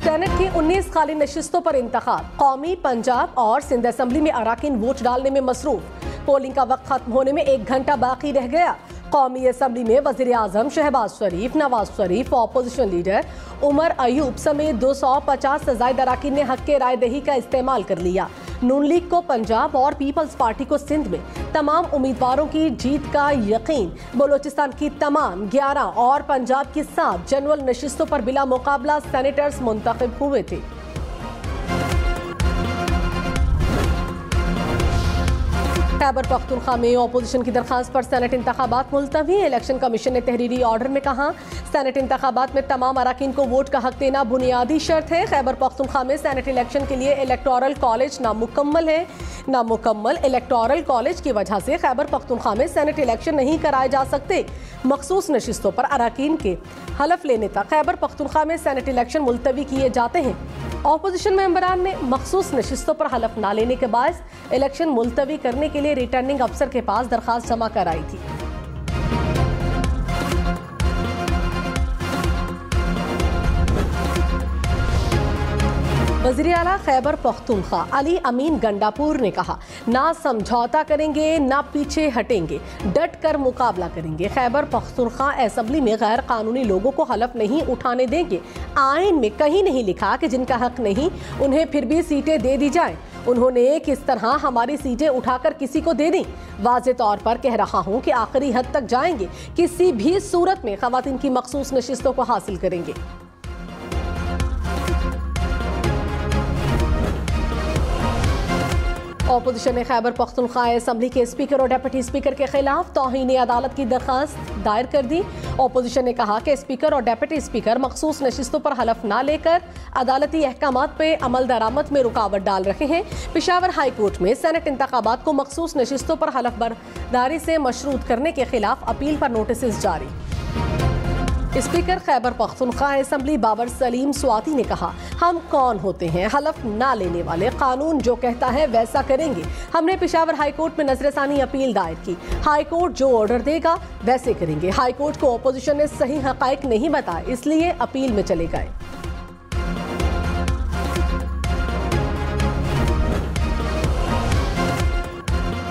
Senate की 19 खाली नशिस्तों पर इंतखाब। कौमी, पंजाब और सिंध असेंबली में अराकीन वोट डालने में मसरूफ। पोलिंग का वक्त खत्म होने में 1 घंटा बाकी रह गया। कौमी असेंबली में वजीर आजम शहबाज शरीफ, नवाज शरीफ, अपोजिशन लीडर उमर अयूब समेत 250 से ज्यादा अराकीन ने हक के राय दही का इस्तेमाल कर लिया। नून लीग को पंजाब और पीपल्स पार्टी को सिंध में तमाम उम्मीदवारों की जीत का यकीन। बलोचिस्तान की तमाम 11 और पंजाब की 7 जनरल नशिस्तों पर बिला मुकाबला सेनेटर्स मुंतखब हुए थे। खैबर पख्तूनख्वा में अपोजिशन की दरखास्त पर सेनेट इंतखाबात मुलतवी। इलेक्शन कमीशन ने तहरीरी ऑर्डर में कहा, सेनेट इंतखाबात में तमाम अराकीन को वोट का हक देना बुनियादी शर्त है। खैबर पख्तूनख्वा में सेनेट इलेक्शन के लिए इलेक्टोरल कॉलेज नामुकम्मल है। नामुकम्मल इलेक्टोरल कॉलेज की वजह से खैबर पख्तूनख्वा में सेनेट इलेक्शन नहीं कराए जा सकते। मखसूस नशिस्तों पर अराकीन के हलफ लेने तक खैबर पख्तूनख्वा में सेनेट इलेक्शन मुलतवी किए जाते हैं। ऑपोजिशन मेंबरान ने मखसूस नशिस्तों पर हलफ न लेने के बायस इलेक्शन मुलतवी करने के लिए रिटर्निंग अफसर के पास दरखास्त जमा कराई थी। वज़ीर आला खैबर पख्तूनख्वा अली अमीन गंडापुर ने कहा, ना समझौता करेंगे ना पीछे हटेंगे, डट कर मुकाबला करेंगे। खैबर पख्तूनख्वा असेंबली में गैर कानूनी लोगों को हलफ नहीं उठाने देंगे। आइन में कहीं नहीं लिखा कि जिनका हक नहीं उन्हें फिर भी सीटें दे दी जाएं। उन्होंने किस तरह हमारी सीटें उठाकर किसी को दे दी। वाज़े तौर पर कह रहा हूं कि आखिरी हद तक जाएंगे, किसी भी सूरत में खवातीन की मखसूस नशिस्तों को हासिल करेंगे। ऑपोजिशन ने खैबर पख्तूनख्वा असेंबली के स्पीकर और डिप्टी स्पीकर के खिलाफ तौहीन अदालत की दरखास्त दायर कर दी। ऑपोजिशन ने कहा कि स्पीकर और डिप्टी स्पीकर मखसूस नशिस्तों पर हलफ न लेकर अदालती अहकामात पे अमल दरामद में रुकावट डाल रहे हैं। पेशावर हाई कोर्ट में सेनेट इंतखाबात को मखसूस नशिस्तों पर हलफ बर्दारी से मशरूत करने के खिलाफ अपील पर नोटिस जारी। स्पीकर खैबर पख्तूनख्वा असेंबली बाबर सलीम स्वाति ने कहा, हम कौन होते हैं हलफ ना लेने वाले, कानून जो कहता है वैसा करेंगे। हमने पेशावर हाई कोर्ट में नजरसानी अपील दायर की, हाई कोर्ट जो ऑर्डर देगा वैसे करेंगे। हाई कोर्ट को अपोजिशन ने सही हकायक नहीं बताए, इसलिए अपील में चले गए।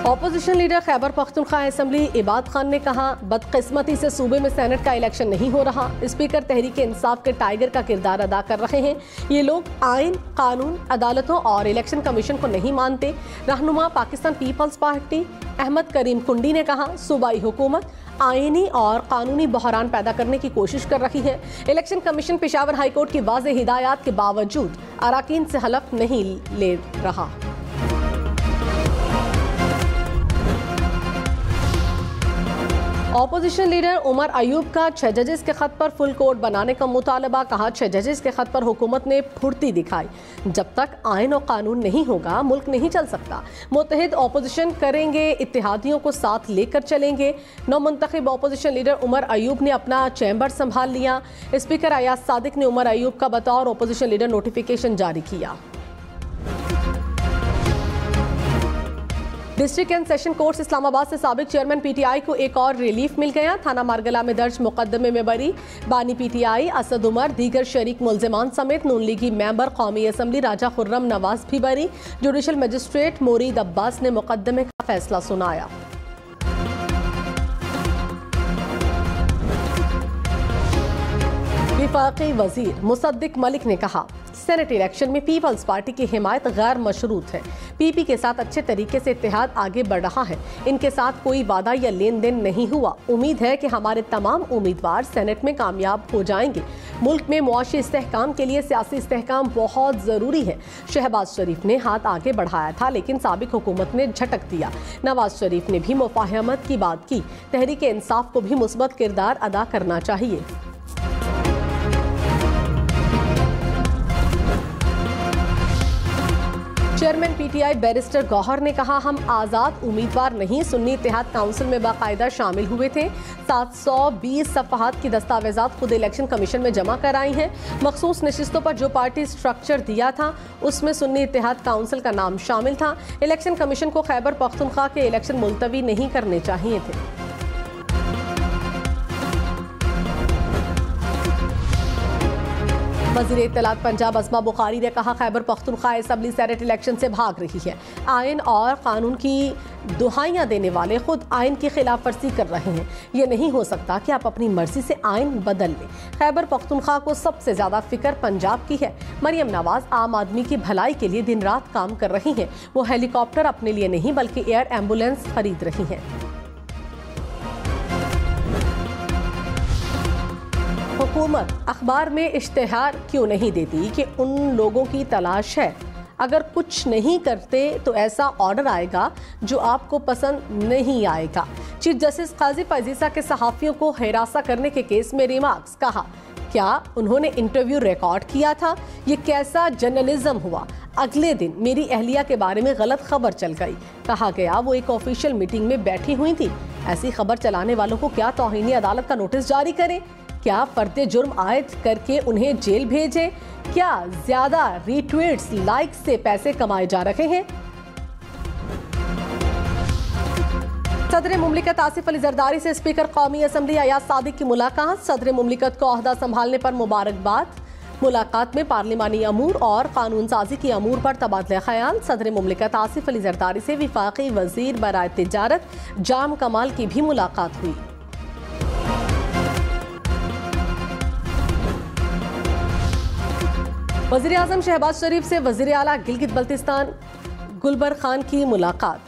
Opposition leader Khyber Pakhtunkhwa assembly Ibad Khan ने कहा, बदकिस्मती से सूबे में सेनेट का इलेक्शन नहीं हो रहा। स्पीकर तहरीक इंसाफ के टाइगर का किरदार अदा कर रहे हैं। ये लोग आइन, कानून, अदालतों और इलेक्शन कमीशन को नहीं मानते। रहनुमा पाकिस्तान पीपल्स पार्टी अहमद करीम कुंडी ने कहा, सूबाई हुकूमत आईनी और कानूनी बहरान पैदा करने की कोशिश कर रही है। Election commission Peshawar high court की वाज़ेह हिदायत के बावजूद अराकीन से हलफ नहीं ले रहा। ऑपोजिशन लीडर उमर अयूब का 6 जजेस के खत पर फुल कोर्ट बनाने का मुतालबा। कहा, 6 जजेस के खत पर हुकूमत ने फुर्ती दिखाई। जब तक आइन और कानून नहीं होगा मुल्क नहीं चल सकता। मुत्तहिद ऑपोजिशन करेंगे, इत्तेहादियों को साथ लेकर चलेंगे। नौमुंतखब ऑपोजिशन लीडर उमर अयूब ने अपना चैम्बर संभाल लिया। स्पीकर अयाज सादिक ने उमर अयूब का बतौर ऑपोजिशन लीडर नोटिफिकेशन जारी किया। District and session court Islamabad से साबिक चेयरमैन पीटीआई को एक और रिलीफ मिल गया। थाना मारगला में दर्ज मुकदमे में बरी बानी पीटीआई असद उमर, दीगर शरीक मुल्जिमान समेत नून लीगी मेंबर कौमी असेंबली राजा खुर्रम नवाज भी बरी। जुडिशल मजिस्ट्रेट मोरीद अब्बास ने मुकदमे का फैसला सुनाया। विफाकी वजीर मुसद्दिक मलिक ने कहा, सेनेट इलेक्शन में पीपल्स पार्टी की हिमायत गैर मशरूत है। पीपी के साथ अच्छे तरीके से इत्तेहाद आगे बढ़ रहा है। इनके साथ कोई वादा या लेन देन नहीं हुआ। उम्मीद है कि हमारे तमाम उम्मीदवार सेनेट में कामयाब हो जाएंगे। मुल्क में मुआशी इस्तेहकाम के लिए सियासी इस्तेहकाम बहुत ज़रूरी है। शहबाज शरीफ ने हाथ आगे बढ़ाया था, लेकिन साबिक हुकूमत ने झटक दिया। नवाज शरीफ ने भी मुफाहमत की बात की। तहरीक इंसाफ को भी मुस्बत किरदार अदा करना चाहिए। चेयरमैन पीटीआई बैरिस्टर गौहर ने कहा, हम आज़ाद उम्मीदवार नहीं, सुन्नी इत्तेहाद काउंसिल में बाकायदा शामिल हुए थे। 720 सफ़हात की दस्तावेजात खुद इलेक्शन कमीशन में जमा कराई हैं। मखसूस नशिस्तों पर जो पार्टी स्ट्रक्चर दिया था उसमें सुन्नी इत्तेहाद काउंसिल का नाम शामिल था। इलेक्शन कमीशन को खैबर पख्तूनख्वा के इलेक्शन मुलतवी नहीं करने चाहिए थे। वज़ीर इत्तलात पंजाब अज़मा बुखारी ने कहा, Khyber Pakhtunkhwa assembly senate election से भाग रही है। आइन और कानून की दुहाइयाँ देने वाले खुद आइन की खिलाफ वर्जी कर रहे हैं। ये नहीं हो सकता कि आप अपनी मर्जी से आइन बदल लें। खैबर पख्तूनख्वा को सबसे ज़्यादा फिक्र पंजाब की है। मरियम नवाज आम आदमी की भलाई के लिए दिन रात काम कर रही हैं। वो हेलीकॉप्टर अपने लिए नहीं बल्कि एयर एम्बुलेंस खरीद रही हैं। हुकूमत अखबार में इश्तिहार क्यों नहीं देती कि उन लोगों की तलाश है? अगर कुछ नहीं करते तो ऐसा ऑर्डर आएगा जो आपको पसंद नहीं आएगा। चीफ जस्टिस काजी फजीसा के सहाफियों को हिरासा करने के केस में रिमार्क्स। कहा, क्या उन्होंने इंटरव्यू रिकॉर्ड किया था? ये कैसा जर्नलिज्म हुआ? अगले दिन मेरी अहलिया के बारे में गलत खबर चल गई। कहा गया वो एक ऑफिशियल मीटिंग में बैठी हुई थी। ऐसी खबर चलाने वालों को क्या तौहीनी अदालत का नोटिस जारी करें? क्या फर्दे जुर्म आयद करके उन्हें जेल भेजें? क्या ज्यादा रीट्वीट्स, लाइक्स से पैसे कमाए जा रहे हैं? सदर मुमलिकत आसिफ अली जरदारी से स्पीकर कौमी असम्बली अयाज सादिक की मुलाकात। सदर मुमलिकत को ओहदा संभालने पर मुबारकबाद। मुलाकात में पार्लिमानी अमूर और कानून साजी की अमूर पर तबादला ख्याल। सदर मुमलिकत आसिफ अली जरदारी से वफाकी वजीर बराए तिजारत जाम कमाल की भी मुलाकात हुई। वज़ीर आज़म शहबाज शरीफ से वज़ीर आला गिलगित बल्तिस्तान गुलबर खान की मुलाकात।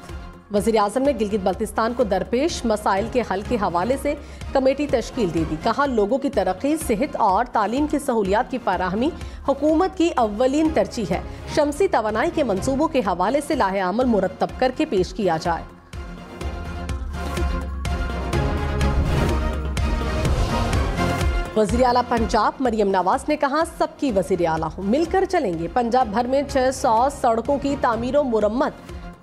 वज़ीर आज़म ने गिलगित बल्तिस्तान को दरपेश मसाइल के हल के हवाले से कमेटी तश्कील दे दी। कहा, लोगों की तरक्की, सेहत और तालीम की सहूलियात की फराहमी हुकूमत की अव्वलीन तरजीह है। शमसी तवानाई के मंसूबों के हवाले से लाहे अमल मुरतब करके पेश किया जाए। वज़ीर आला पंजाब मरियम नवाज ने कहा, सबकी वज़ीर आला हूँ, मिलकर चलेंगे। पंजाब भर में 600 सड़कों की तामीर व मुरम्मत,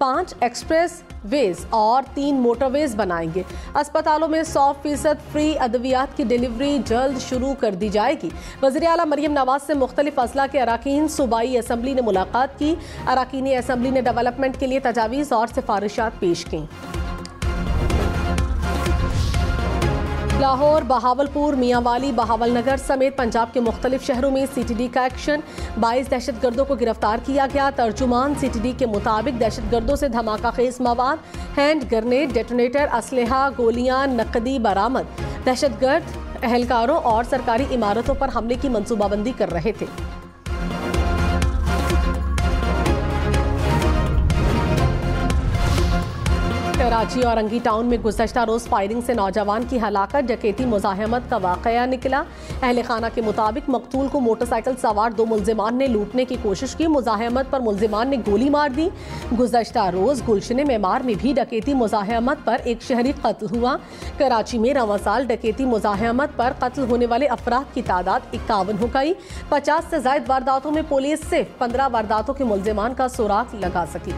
5 एक्सप्रेस वेज और 3 मोटरवेज बनाएंगे। अस्पतालों में 100% फ्री अद्वियात की डिलीवरी जल्द शुरू कर दी जाएगी। वज़ीर आला मरियम नवाज से मुख्तलिफ अज़ला के अराकीन सूबाई असम्बली ने मुलाकात की। अराकीन असम्बली ने डेवलपमेंट के लिए तजावीज़ और सिफारिशात पेश की। लाहौर, बहावलपुर, मियांवाली, बहावलनगर समेत पंजाब के मुख्तलिफ शहरों में CTD का एक्शन। 22 दहशतगर्दों को गिरफ्तार किया गया। तर्जुमान CTD के मुताबिक दहशतगर्दों से धमाका खेज मवाद, हैंड ग्रेनेड, डेटोनेटर, असलहा, गोलियां, नकदी बरामद। दहशतगर्द अहलकारों और सरकारी इमारतों पर हमले की मंसूबाबंदी कर रहे थे। कराची और अंगी टाउन में गुज़श्ता रोज़ फायरिंग से नौजवान की हलाकत, डकैती मुज़ाहमत का वाक़या निकला। अहले खाना के मुताबिक मकतूल को मोटरसाइकिल सवार 2 मुल्जिमान ने लूटने की कोशिश की। मुज़ाहमत पर मुल्जिमान ने गोली मार दी। गुज़श्ता रोज़ गुलशन मेमार में भी डकैती मुज़ाहमत पर एक शहरी कत्ल हुआ। कराची में रवां साल डकैती मुज़ाहमत पर कत्ल होने वाले अफराद की तादाद 51 हो गई। 50 से ज़ायद वारदातों में पुलिस सिर्फ 15 वारदातों के मुल्जिमान का सुराग लगा सकी।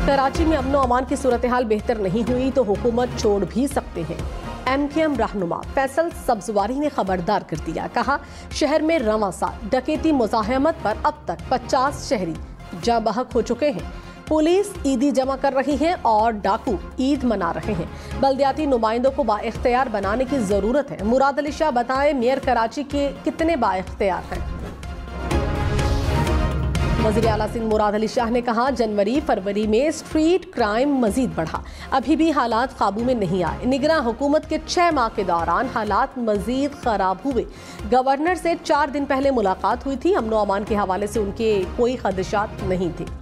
कराची में अमनो अमान की सूरत हाल बेहतर नहीं हुई तो हुकूमत छोड़ भी सकते हैं। MKM रहनुमा फैसल सब्जवारी ने खबरदार कर दिया। कहा, शहर में रवां साल डकैती मुज़ाहमत पर अब तक 50 शहरी जाँ बहक हो चुके हैं। पुलिस ईदी जमा कर रही है और डाकू ईद मना रहे हैं। बल्दियाती नुमाइंदों को बाइख्तियार बनाने की जरूरत है। मुराद अली शाह बताएं, मेयर कराची के कितने बाइख्तियार हैं? वज़ीर आला सिंध मुराद अली शाह ने कहा, जनवरी फरवरी में स्ट्रीट क्राइम मजीद बढ़ा, अभी भी हालात काबू में नहीं आए। निगरान हुकूमत के 6 माह के दौरान हालात मजीद खराब हुए। गवर्नर से 4 दिन पहले मुलाकात हुई थी। अमनो अमान के हवाले से उनके कोई खदशात नहीं थे।